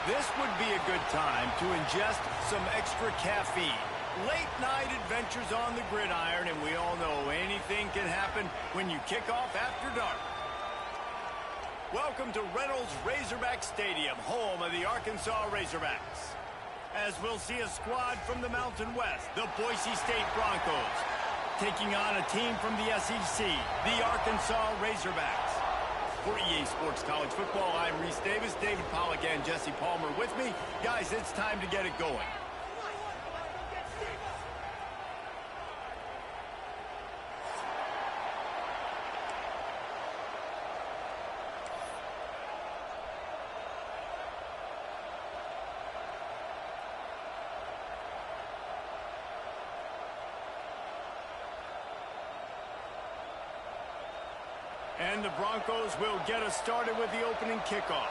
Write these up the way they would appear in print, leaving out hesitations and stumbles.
This would be a good time to ingest some extra caffeine. Late night adventures on the gridiron, and we all know anything can happen when you kick off after dark. Welcome to Reynolds Razorback Stadium, home of the Arkansas Razorbacks. As we'll see a squad from the Mountain West, the Boise State Broncos, taking on a team from the SEC, the Arkansas Razorbacks. For EA Sports College Football, I'm Reese Davis, David Pollack, and Jesse Palmer with me. Guys, it's time to get it going. And the Broncos will get us started with the opening kickoff.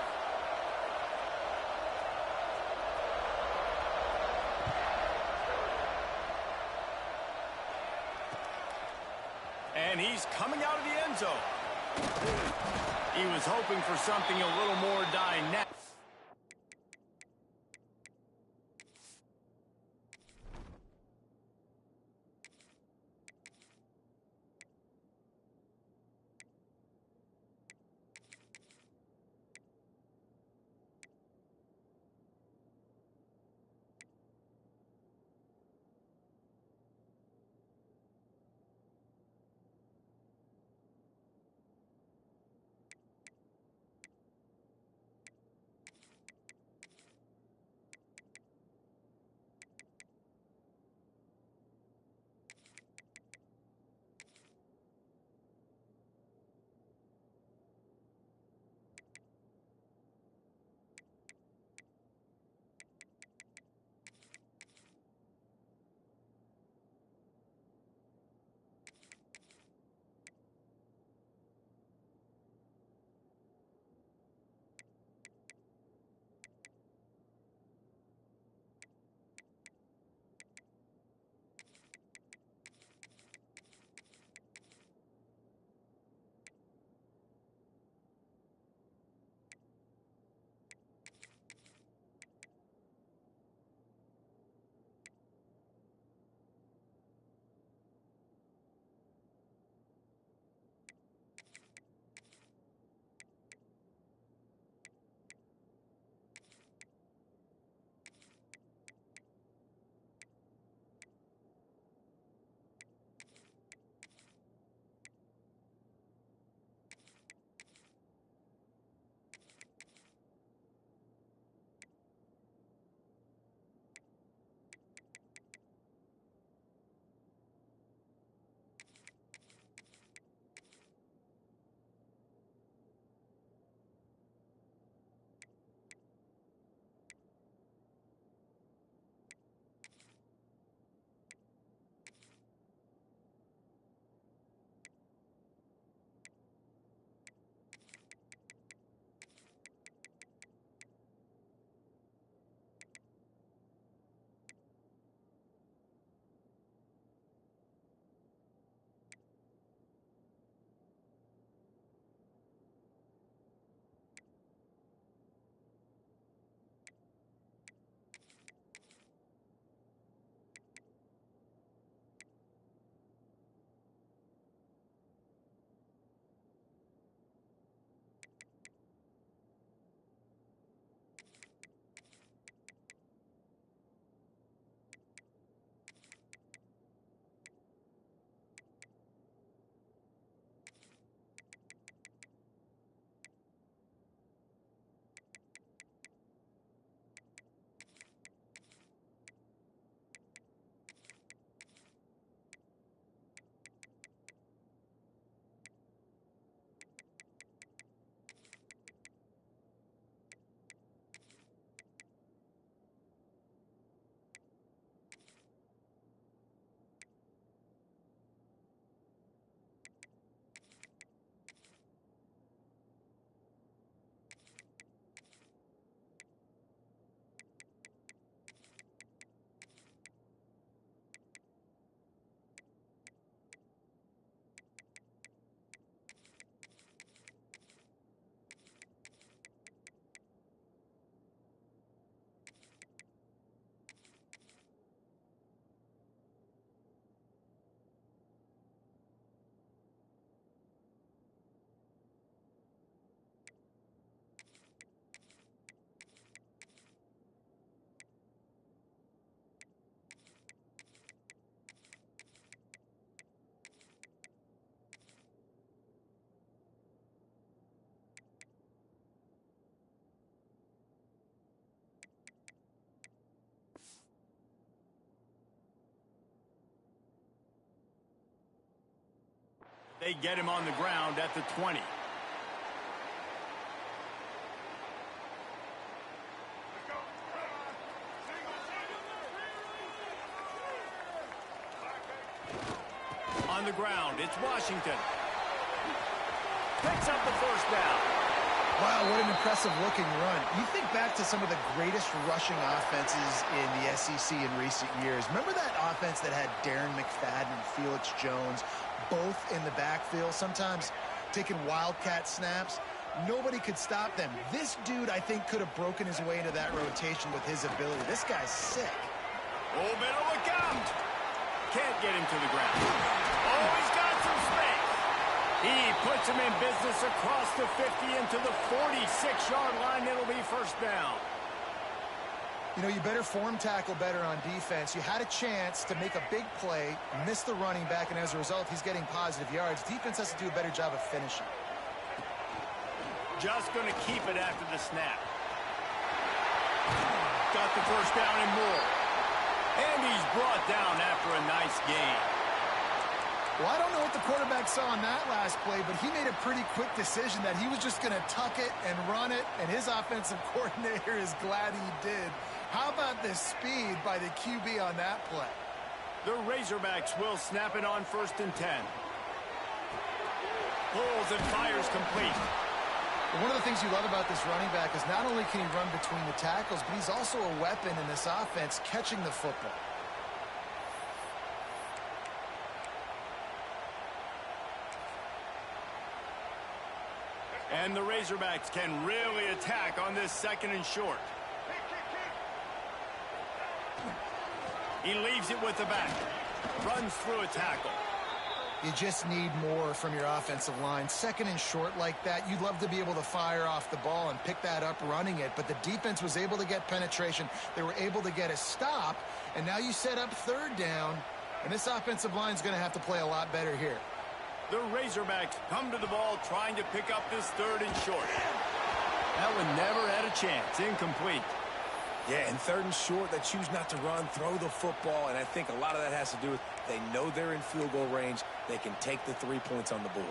And he's coming out of the end zone. He was hoping for something a little more dynamic. They get him on the ground at the 20. On the ground, it's Washington. Picks up the first down. Wow, what an impressive-looking run. You think back to some of the greatest rushing offenses in the SEC in recent years. Remember that offense that had Darren McFadden and Felix Jones both in the backfield, sometimes taking wildcat snaps? Nobody could stop them. This dude, I think, could have broken his way into that rotation with his ability. This guy's sick. Oh, bit of a count. Can't get him to the ground. Oh, he's got some space. He puts him in business across the 50 into the 46-yard line. It'll be first down. You know, you better form tackle better on defense. You had a chance to make a big play, miss the running back, and as a result, he's getting positive yards. Defense has to do a better job of finishing. Just going to keep it after the snap. Got the first down and more. And he's brought down after a nice gain. Well, I don't know what the quarterback saw on that last play, but he made a pretty quick decision that he was just going to tuck it and run it, and his offensive coordinator is glad he did. How about the speed by the QB on that play? The Razorbacks will snap it on 1st and 10. Pulls and fires complete. One of the things you love about this running back is not only can he run between the tackles, but he's also a weapon in this offense catching the football. And the Razorbacks can really attack on this 2nd and short. He leaves it with the back. Runs through a tackle. You just need more from your offensive line. 2nd and short like that, you'd love to be able to fire off the ball and pick that up running it, but the defense was able to get penetration. They were able to get a stop, and now you set up 3rd down, and this offensive line is going to have to play a lot better here. The Razorbacks come to the ball trying to pick up this 3rd and short. That one never had a chance. Incomplete. Yeah, and 3rd and short, they choose not to run, throw the football, and I think a lot of that has to do with they know they're in field goal range. They can take the 3 points on the board.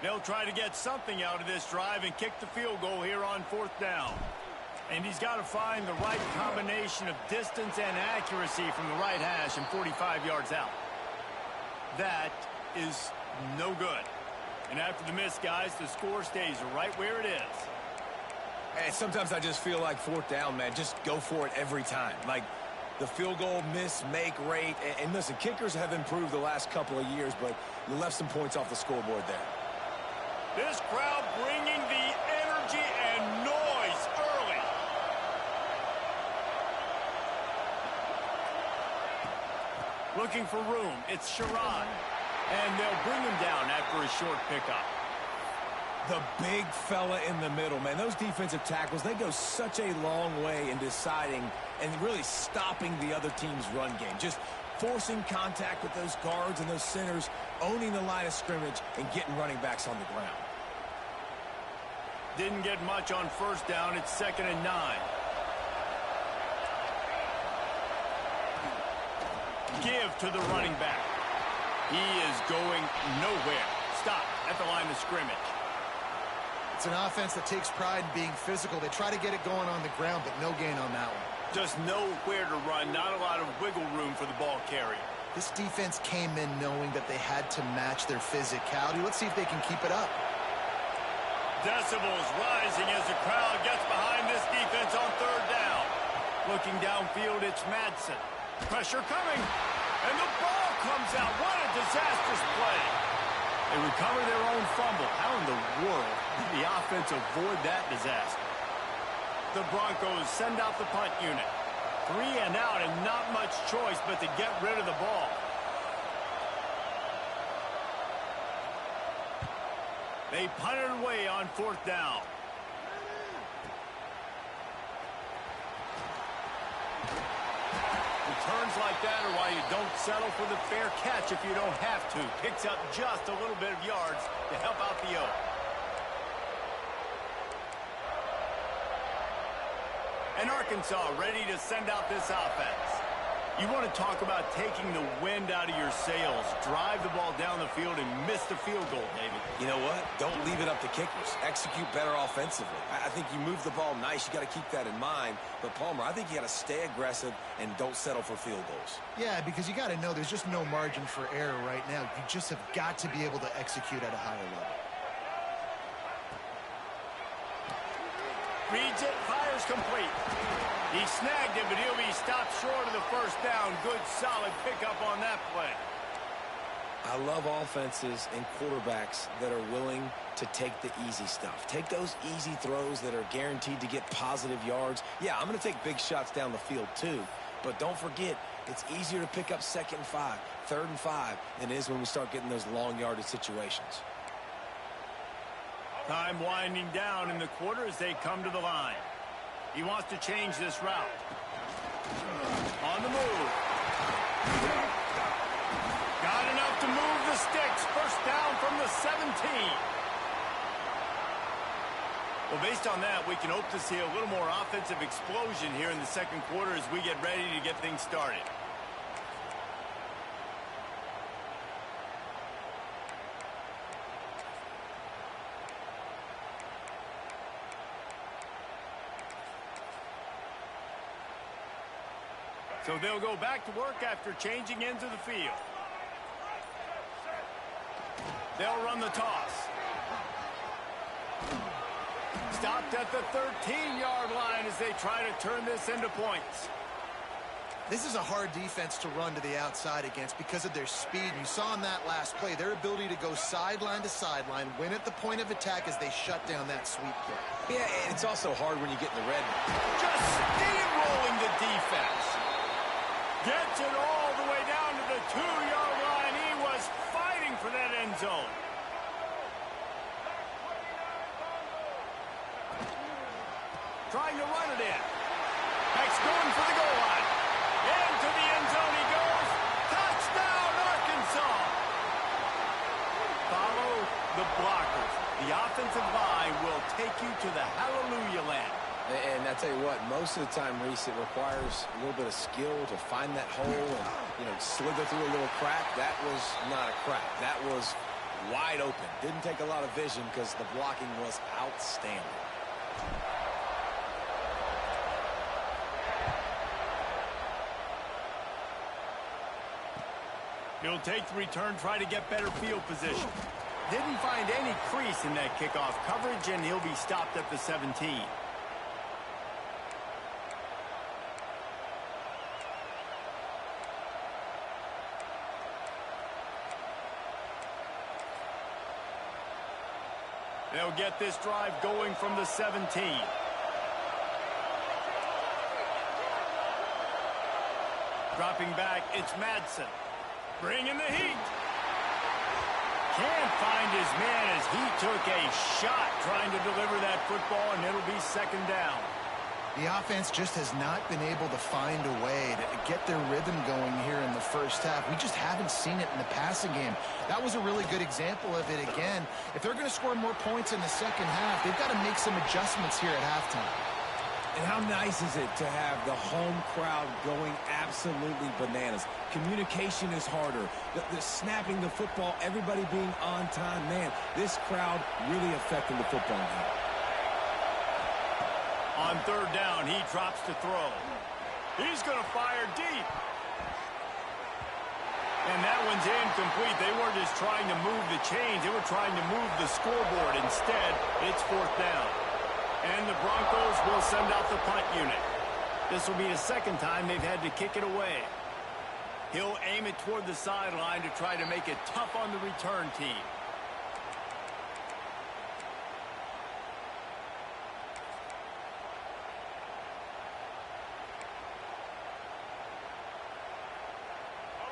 They'll try to get something out of this drive and kick the field goal here on 4th down. And he's got to find the right combination of distance and accuracy from the right hash and 45 yards out. That is no good. And after the miss, guys, the score stays right where it is. Hey, sometimes I just feel like 4th down, man. Just go for it every time. Like the field goal miss, make rate. And listen, kickers have improved the last couple of years, but you left some points off the scoreboard there. This crowd bringing the energy and noise early. Looking for room. It's Sherrod. And they'll bring him down after a short pickup. The big fella in the middle, man. Those defensive tackles, they go such a long way in deciding and really stopping the other team's run game. Just forcing contact with those guards and those centers, owning the line of scrimmage, and getting running backs on the ground. Didn't get much on 1st down. It's 2nd and 9. Give to the running back. He is going nowhere. Stop at the line of scrimmage. It's an offense that takes pride in being physical. They try to get it going on the ground, but no gain on that one. Just nowhere to run. Not a lot of wiggle room for the ball carrier. This defense came in knowing that they had to match their physicality. Let's see if they can keep it up. Decibels rising as the crowd gets behind this defense on 3rd down. Looking downfield, it's Madsen. Pressure coming. And the ball comes out. What a disastrous play. They recover their own fumble. How in the world did the offense avoid that disaster? The Broncos send out the punt unit. 3 and out and not much choice but to get rid of the ball. They punt it away on 4th down. Returns like that are why you don't settle for the fair catch if you don't have to. Picks up just a little bit of yards to help out the O. And Arkansas ready to send out this offense. You want to talk about taking the wind out of your sails. Drive the ball down the field and miss the field goal, David. You know what? Don't leave it up to kickers. Execute better offensively. I think you move the ball nice. You got to keep that in mind. But, Palmer, I think you got to stay aggressive and don't settle for field goals. Yeah, because you got to know there's just no margin for error right now. You just have got to be able to execute at a higher level. Reads it, fires complete. He snagged it, but he'll be stopped short of the first down. Good, solid pickup on that play. I love offenses and quarterbacks that are willing to take the easy stuff. Take those easy throws that are guaranteed to get positive yards. Yeah, I'm going to take big shots down the field too. But don't forget, it's easier to pick up 2nd and 5, 3rd and 5 than it is when we start getting those long yardage situations. Time winding down in the quarter as they come to the line. He wants to change this route. On the move. Got enough to move the sticks. First down from the 17. Well, based on that, we can hope to see a little more offensive explosion here in the second quarter as we get ready to get things started. So they'll go back to work after changing into the field. They'll run the toss. Stopped at the 13-yard line as they try to turn this into points. This is a hard defense to run to the outside against because of their speed. You saw in that last play their ability to go sideline to sideline, win at the point of attack as they shut down that sweep play. Yeah, and it's also hard when you get in the red. Just steamrolling the defense. Gets it all the way down to the 2-yard line. He was fighting for that end zone. Trying to run it in. Next going for the goal line. Into the end zone he goes. Touchdown, Arkansas. Follow the blockers. The offensive line will take you to the hallelujah land. And I tell you what, most of the time, Reese, it requires a little bit of skill to find that hole and, slither through a little crack. That was not a crack. That was wide open. Didn't take a lot of vision because the blocking was outstanding. He'll take the return, try to get better field position. Didn't find any crease in that kickoff coverage, and he'll be stopped at the 17. They'll get this drive going from the 17. Dropping back, it's Madsen. Bringing the heat. Can't find his man as he took a shot trying to deliver that football, and it'll be 2nd down. The offense just has not been able to find a way to get their rhythm going here in the first half. We just haven't seen it in the passing game. That was a really good example of it again. If they're going to score more points in the second half, they've got to make some adjustments here at halftime. And how nice is it to have the home crowd going absolutely bananas? Communication is harder. The snapping the football, everybody being on time. Man, this crowd really affecting the football game. On 3rd down, he drops to throw. He's going to fire deep. And that one's incomplete. They weren't just trying to move the chains. They were trying to move the scoreboard. Instead, it's 4th down. And the Broncos will send out the punt unit. This will be the 2nd time they've had to kick it away. He'll aim it toward the sideline to try to make it tough on the return team.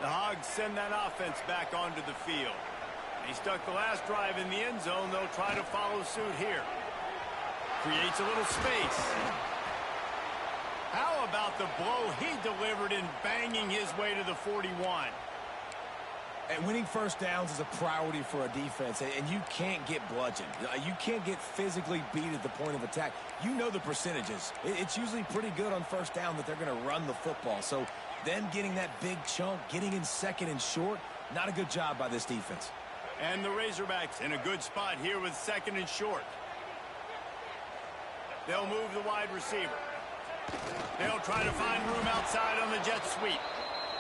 The Hogs send that offense back onto the field. He stuck the last drive in the end zone. They'll try to follow suit here. Creates a little space. How about the blow he delivered in banging his way to the 41? And winning first downs is a priority for a defense, and you can't get bludgeoned. You can't get physically beat at the point of attack. You know the percentages. It's usually pretty good on first down that they're going to run the football. So them getting that big chunk, getting in second and short, not a good job by this defense. And the Razorbacks in a good spot here with second and short. They'll move the wide receiver. They'll try to find room outside on the jet sweep.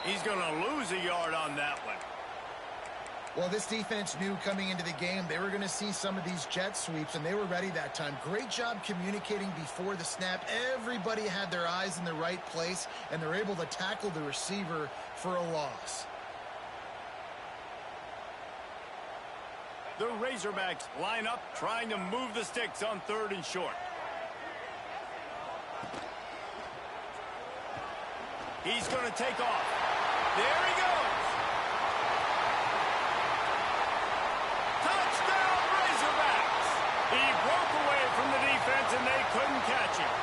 He's going to lose a yard on that one. Well, this defense knew coming into the game they were going to see some of these jet sweeps, and they were ready that time. Great job communicating before the snap. Everybody had their eyes in the right place, and they're able to tackle the receiver for a loss. The Razorbacks line up, trying to move the sticks on third and short. He's going to take off. There he goes. Touchdown, Razorbacks. He broke away from the defense, and they couldn't catch him.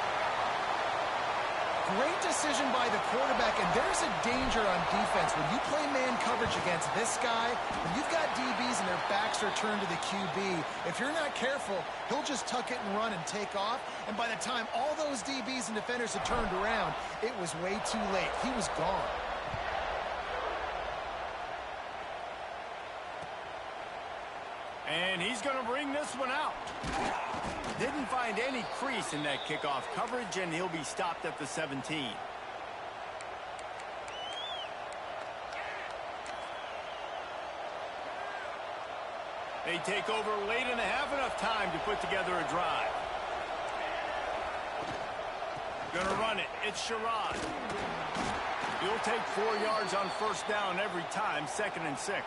Great decision by the quarterback, and there's a danger on defense. When you play man coverage against this guy, when you've got DBs and their backs are turned to the QB, if you're not careful, he'll just tuck it and run and take off. And by the time all those DBs and defenders had turned around, it was way too late. He was gone. And he's going to bring this one out. Didn't find any crease in that kickoff coverage, and he'll be stopped at the 17. They take over late and have enough time to put together a drive. Gonna run it. It's Sherrod. He'll take 4 yards on first down every time, 2nd and 6.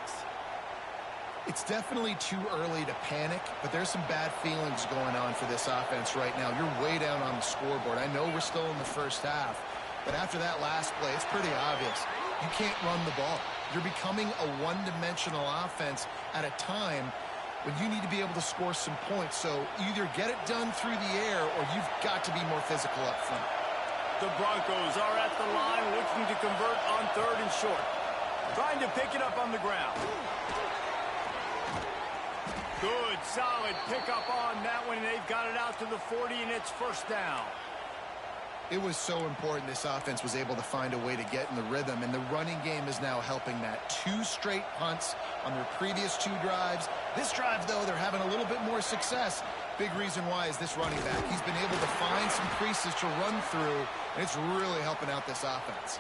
It's definitely too early to panic, but there's some bad feelings going on for this offense right now. You're way down on the scoreboard. I know we're still in the first half, but after that last play, it's pretty obvious. You can't run the ball. You're becoming a one-dimensional offense at a time when you need to be able to score some points. So either get it done through the air or you've got to be more physical up front. The Broncos are at the line looking to convert on third and short. Trying to pick it up on the ground. Good, solid pickup on that one. They've got it out to the 40, and it's first down. It was so important this offense was able to find a way to get in the rhythm, and the running game is now helping that. 2 straight punts on their previous 2 drives. This drive, though, they're having a little bit more success. Big reason why is this running back. He's been able to find some creases to run through, and it's really helping out this offense.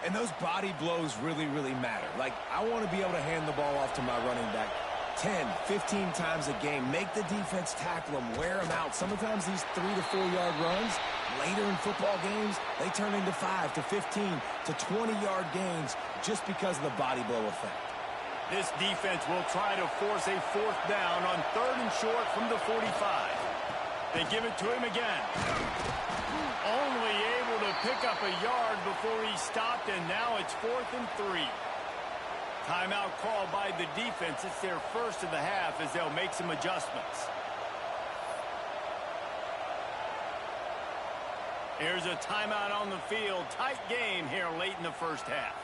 And those body blows really, really matter. Like, I want to be able to hand the ball off to my running back 10, 15 times a game. Make the defense tackle them, wear them out. Sometimes these 3 to 4 yard runs, later in football games, they turn into 5 to 15 to 20 yard gains just because of the body blow effect. This defense will try to force a 4th down on third and short from the 45. They give it to him again. Only able to pick up a yard before he stopped, and now it's 4th and 3. Timeout called by the defense. It's their first of the half as they'll make some adjustments. Here's a timeout on the field. Tight game here late in the first half.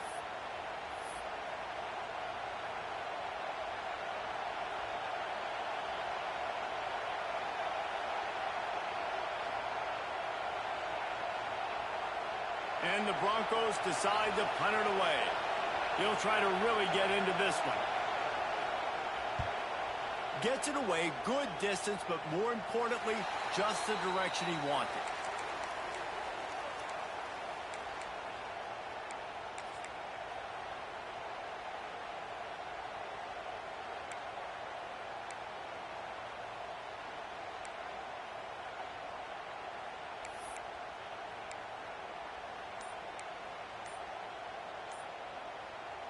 And the Broncos decide to punt it away. He'll try to really get into this one. Gets it away, good distance, but more importantly, just the direction he wanted.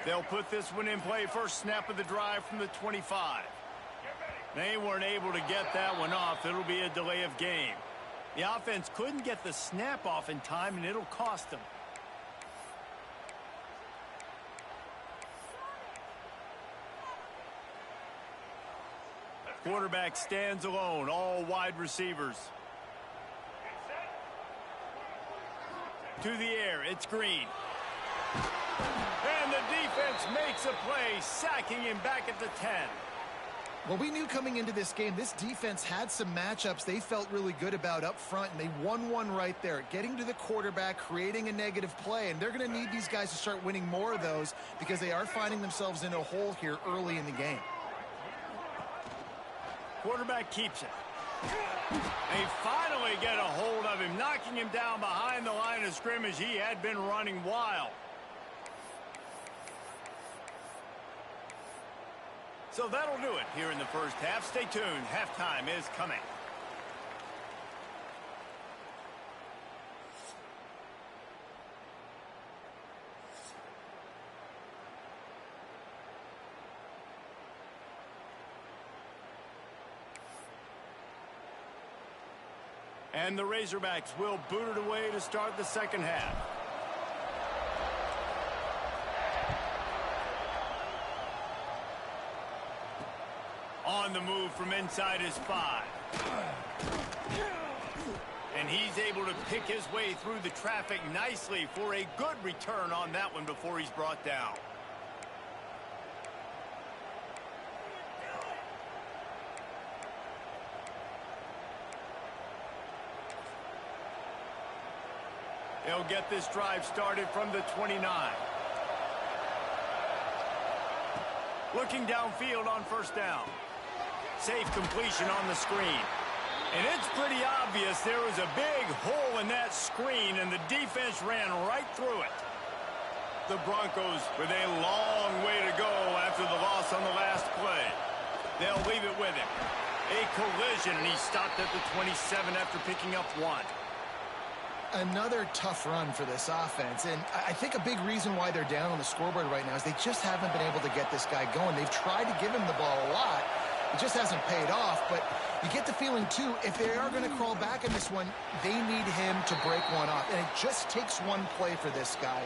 They'll put this one in play. First snap of the drive from the 25. They weren't able to get that one off. It'll be a delay of game. The offense couldn't get the snap off in time, and it'll cost them. Quarterback stands alone, all wide receivers. To the air, it's Green. And the defense makes a play, sacking him back at the 10. Well, we knew coming into this game, this defense had some matchups they felt really good about up front, and they won one right there, getting to the quarterback, creating a negative play, and they're going to need these guys to start winning more of those because they are finding themselves in a hole here early in the game. Quarterback keeps it. They finally get a hold of him, knocking him down behind the line of scrimmage. He had been running wild. So that'll do it here in the first half. Stay tuned. Halftime is coming. And the Razorbacks will boot it away to start the second half. On the move from inside his 5. And he's able to pick his way through the traffic nicely for a good return on that one before he's brought down. They'll get this drive started from the 29. Looking downfield on first down. Safe completion on the screen. And it's pretty obvious there was a big hole in that screen, and the defense ran right through it. The Broncos with a long way to go after the loss on the last play. They'll leave it with him. A collision, and he stopped at the 27 after picking up 1. Another tough run for this offense, and I think a big reason why they're down on the scoreboard right now is they just haven't been able to get this guy going. They've tried to give him the ball a lot. It just hasn't paid off, but you get the feeling, too, if they are going to crawl back in this one, they need him to break one off, and it just takes one play for this guy.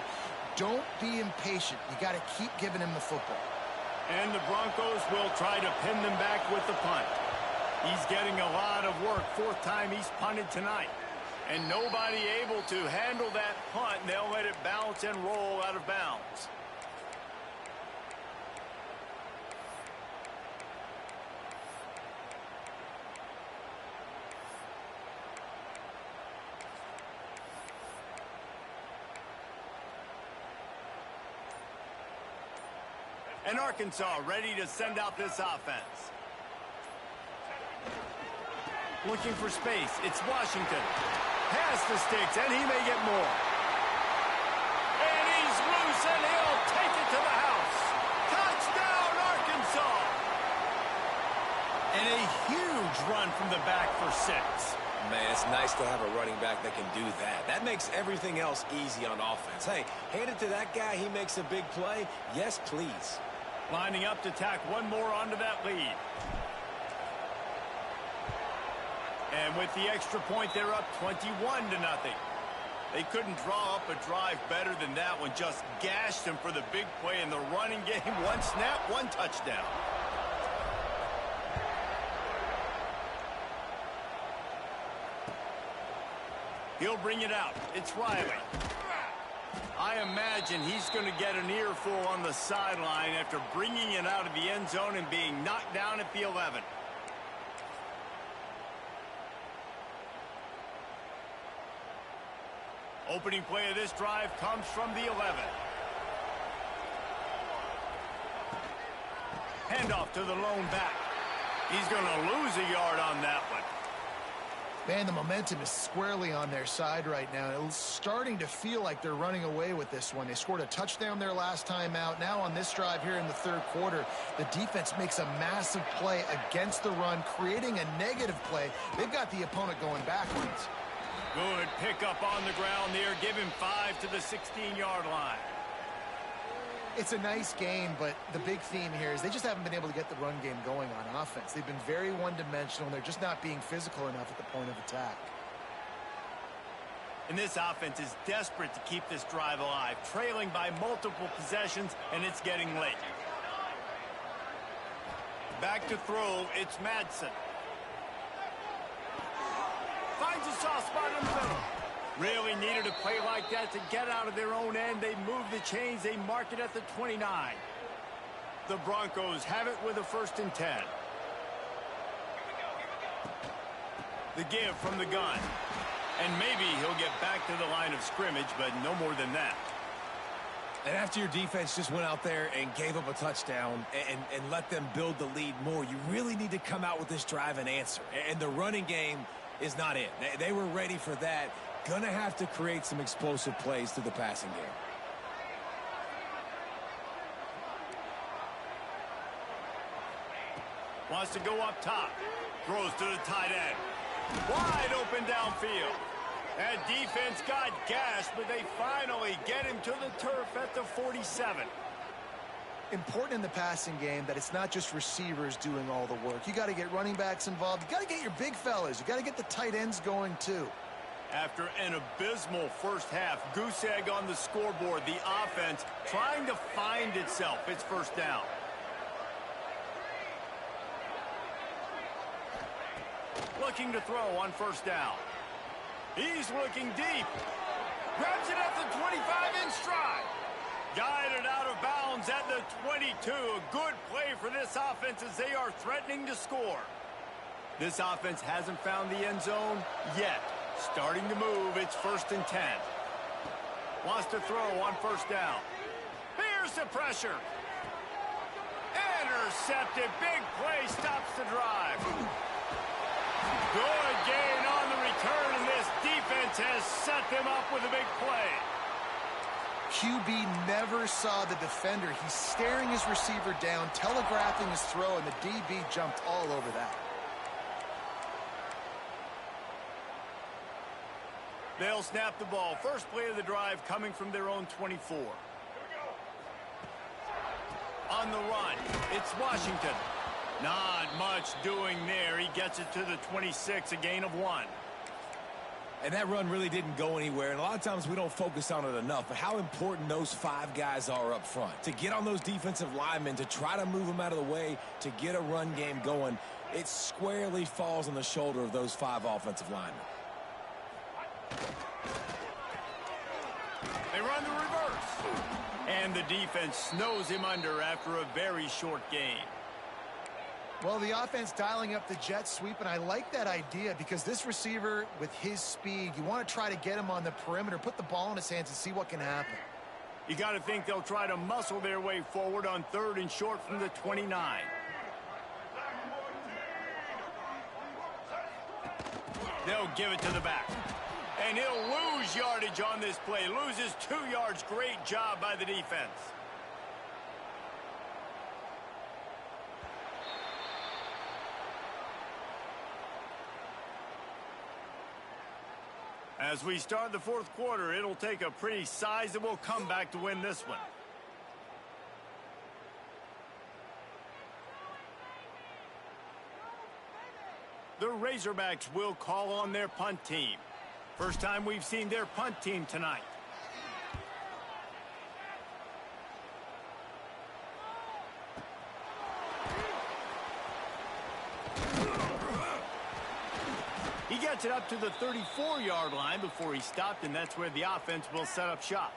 Don't be impatient. You got to keep giving him the football. And the Broncos will try to pin them back with the punt. He's getting a lot of work. 4th time he's punted tonight. And nobody able to handle that punt, and they'll let it bounce and roll out of bounds. And Arkansas ready to send out this offense. Looking for space. It's Washington. Has the sticks, and he may get more. And he's loose, and he'll take it to the house. Touchdown, Arkansas! And a huge run from the back for 6. Man, it's nice to have a running back that can do that. That makes everything else easy on offense. Hey, hand it to that guy. He makes a big play. Yes, please. Lining up to tack one more onto that lead. And with the extra point, they're up 21-0. They couldn't draw up a drive better than that one. Just gashed them for the big play in the running game. 1 snap, 1 touchdown. He'll bring it out. It's Riley. I imagine he's going to get an earful on the sideline after bringing it out of the end zone and being knocked down at the 11. Opening play of this drive comes from the 11. Handoff to the lone back. He's going to lose a yard on that one. Man, the momentum is squarely on their side right now. It's starting to feel like they're running away with this one. They scored a touchdown their last time out. Now on this drive here in the 3rd quarter, the defense makes a massive play against the run, creating a negative play. They've got the opponent going backwards. Good pickup on the ground there. Give him 5 to the 16-yard line. It's a nice game, but the big theme here is they just haven't been able to get the run game going on offense. They've been very one-dimensional, and they're just not being physical enough at the point of attack. And this offense is desperate to keep this drive alive, trailing by multiple possessions, and it's getting late. Back to throw, it's Madsen. Finds a soft spot in the middle. Really needed a play like that to get out of their own end. They move the chains. They mark it at the 29. The Broncos have it with a 1st and 10. The give from the gun. And maybe he'll get back to the line of scrimmage, but no more than that. And after your defense just went out there and gave up a touchdown and let them build the lead more, you really need to come out with this drive and answer. And the running game is not it. They were ready for that. Gonna have to create some explosive plays through the passing game. Wants to go up top. Throws to the tight end. Wide open downfield. That defense got gashed, but they finally get him to the turf at the 47. Important in the passing game that it's not just receivers doing all the work. You got to get running backs involved. You got to get your big fellas. You got to get the tight ends going too. After an abysmal first half, goose egg on the scoreboard, the offense trying to find itself. It's 1st down. Looking to throw on 1st down. He's looking deep. Grabs it at the 25 in stride. Guided out of bounds at the 22. A good play for this offense as they are threatening to score. This offense hasn't found the end zone yet. Starting to move. It's 1st and 10. Wants to throw on 1st down. Here's the pressure. Intercepted. Big play stops the drive. Good gain on the return, and this defense has set them up with a big play. QB never saw the defender. He's staring his receiver down, telegraphing his throw, and the DB jumped all over that. They'll snap the ball. First play of the drive coming from their own 24. On the run, it's Washington. Not much doing there. He gets it to the 26, a gain of 1. And that run really didn't go anywhere. And a lot of times we don't focus on it enough, but how important those 5 guys are up front. To get on those defensive linemen, to try to move them out of the way, to get a run game going, it squarely falls on the shoulder of those 5 offensive linemen. They run the reverse. And the defense snows him under after a very short gain. Well, the offense dialing up the jet sweep, and I like that idea because this receiver, with his speed, you want to try to get him on the perimeter, put the ball in his hands and see what can happen. You got to think they'll try to muscle their way forward on 3rd and short from the 29. They'll give it to the back. And he'll lose yardage on this play. Loses 2 yards. Great job by the defense. As we start the 4th quarter, it'll take a pretty sizable comeback to win this one. The Razorbacks will call on their punt team. First time we've seen their punt team tonight. He gets it up to the 34-yard line before he stopped, and that's where the offense will set up shop.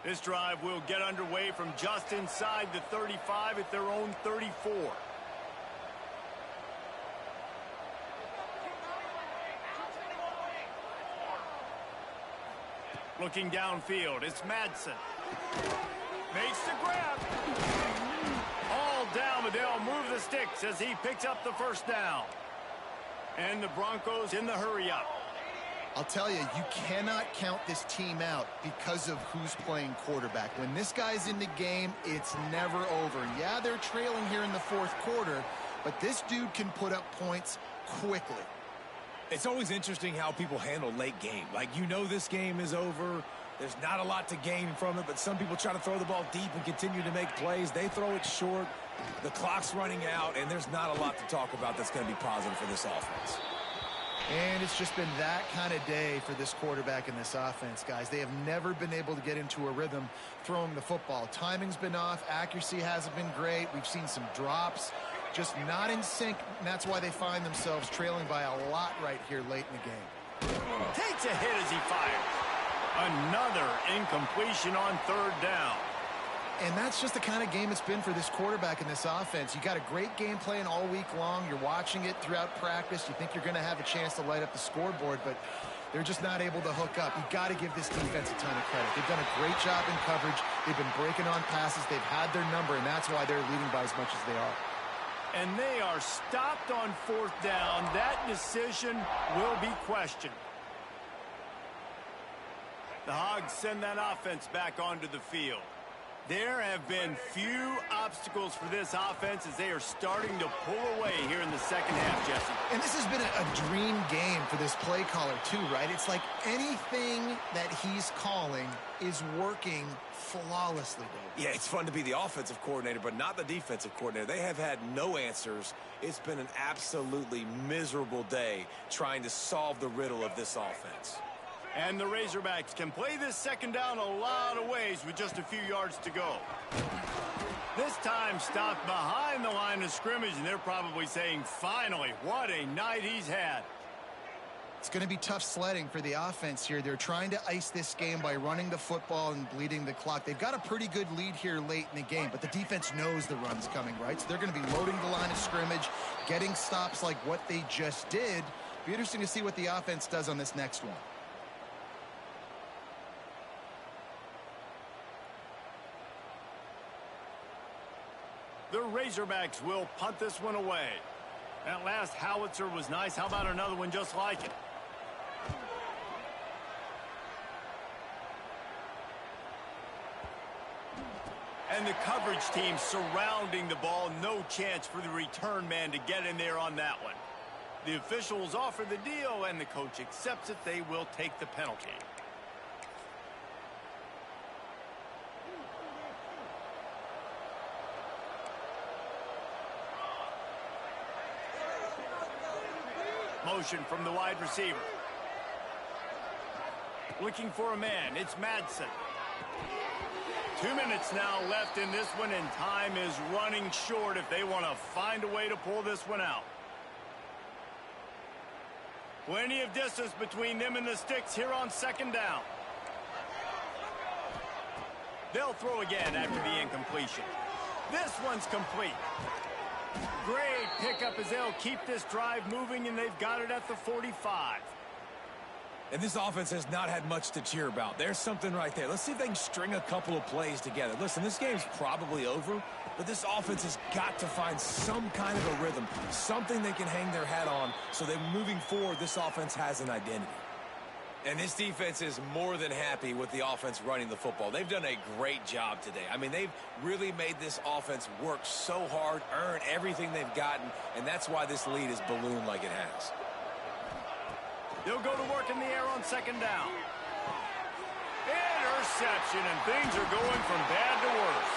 This drive will get underway from just inside the 35 at their own 34. Looking downfield, it's Madsen. Makes the grab. All down, but they'll move the sticks as he picks up the 1st down. And the Broncos in the hurry-up. I'll tell you, you cannot count this team out because of who's playing quarterback. When this guy's in the game, it's never over. Yeah, they're trailing here in the 4th quarter, but this dude can put up points quickly. It's always interesting how people handle late game. Like, you know this game is over. There's not a lot to gain from it, but some people try to throw the ball deep and continue to make plays. They throw it short. The clock's running out, and there's not a lot to talk about that's going to be positive for this offense. And it's just been that kind of day for this quarterback and this offense, guys. They have never been able to get into a rhythm throwing the football. Timing's been off. Accuracy hasn't been great. We've seen some drops. just not in sync, and that's why they find themselves trailing by a lot right here late in the game. Takes a hit as he fires. Another incompletion on third down. And that's just the kind of game it's been for this quarterback in this offense. You got a great game plan all week long. You're watching it throughout practice. You think you're going to have a chance to light up the scoreboard, but they're just not able to hook up. You got to give this defense a ton of credit. They've done a great job in coverage. They've been breaking on passes. They've had their number, and that's why they're leading by as much as they are. And they are stopped on fourth down. That decision will be questioned. The Hogs send that offense back onto the field. There have been few obstacles for this offense as they are starting to pull away here in the second half, Jesse. And this has been a dream game for this play caller too, right? It's like anything that he's calling is working flawlessly, Dave. Yeah, it's fun to be the offensive coordinator, but not the defensive coordinator. They have had no answers. It's been an absolutely miserable day trying to solve the riddle of this offense. And the Razorbacks can play this second down a lot of ways with just a few yards to go. This time stopped behind the line of scrimmage, and they're probably saying, finally, what a night he's had. It's going to be tough sledding for the offense here. They're trying to ice this game by running the football and bleeding the clock. They've got a pretty good lead here late in the game, but the defense knows the run's coming, right? So they're going to be loading the line of scrimmage, getting stops like what they just did. Be interesting to see what the offense does on this next one. The Razorbacks will punt this one away. That last howitzer was nice. How about another one just like it? And the coverage team surrounding the ball. No chance for the return man to get in there on that one. The officials offer the deal, and the coach accepts it. They will take the penalty. Motion from the wide receiver. Looking for a man. It's Madsen. 2 minutes now left in this one, and time is running short if they want to find a way to pull this one out. Plenty of distance between them and the sticks here on second down. They'll throw again after the incompletion. This one's complete. Great pickup as they'll keep this drive moving, and they've got it at the 45. And this offense has not had much to cheer about. There's something right there. Let's see if they can string a couple of plays together. Listen, this game's probably over, but this offense has got to find some kind of a rhythm, something they can hang their hat on so that moving forward, this offense has an identity. And this defense is more than happy with the offense running the football. They've done a great job today. I mean, they've really made this offense work so hard, earn everything they've gotten, and that's why this lead is ballooned like it has. They'll go to work in the air on second down. Interception, and things are going from bad to worse.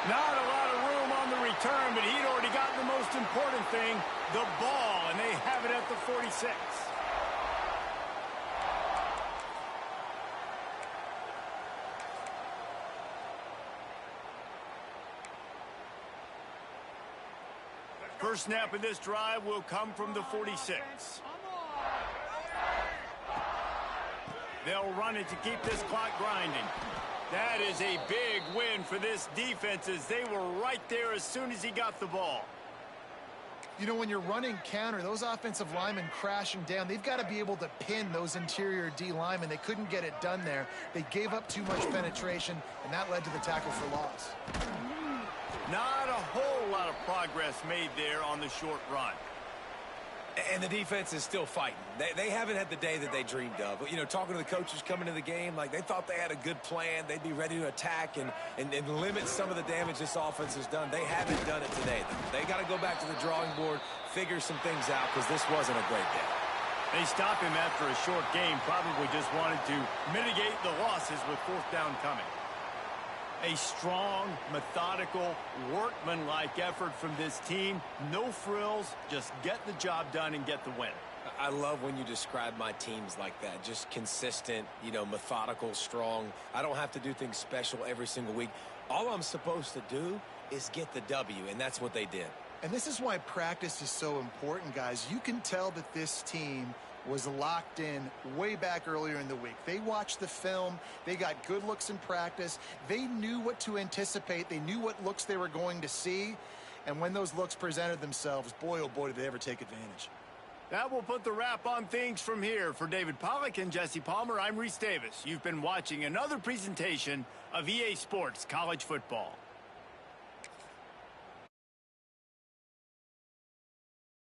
Not a lot of room on the return, but he'd already gotten the most important thing, the ball, and they have it at the 46. First snap of this drive will come from the 46. They'll run it to keep this clock grinding. That is a big win for this defense as they were right there as soon as he got the ball. You know, when you're running counter, those offensive linemen crashing down, they've got to be able to pin those interior D linemen. They couldn't get it done there. They gave up too much penetration, and that led to the tackle for loss. Not a whole lot of progress made there on the short run. And the defense is still fighting. They haven't had the day that they dreamed of. You know, talking to the coaches coming into the game, like they thought they had a good plan. They'd be ready to attack and limit some of the damage this offense has done. They haven't done it today, though. They got to go back to the drawing board, figure some things out, because this wasn't a great day. They stopped him after a short game, probably just wanted to mitigate the losses with fourth down coming. A strong, methodical, workmanlike effort from this team. No frills, just get the job done and get the win. I love when you describe my teams like that. Just consistent, you know, methodical, strong. I don't have to do things special every single week. All I'm supposed to do is get the W, and that's what they did. And this is why practice is so important, guys. You can tell that this team was locked in way back earlier in the week. They watched the film. They got good looks in practice. They knew what to anticipate. They knew what looks they were going to see. And when those looks presented themselves, boy, oh boy, did they ever take advantage. That will put the wrap on things from here. For David Pollack and Jesse Palmer, I'm Reese Davis. You've been watching another presentation of EA Sports College Football.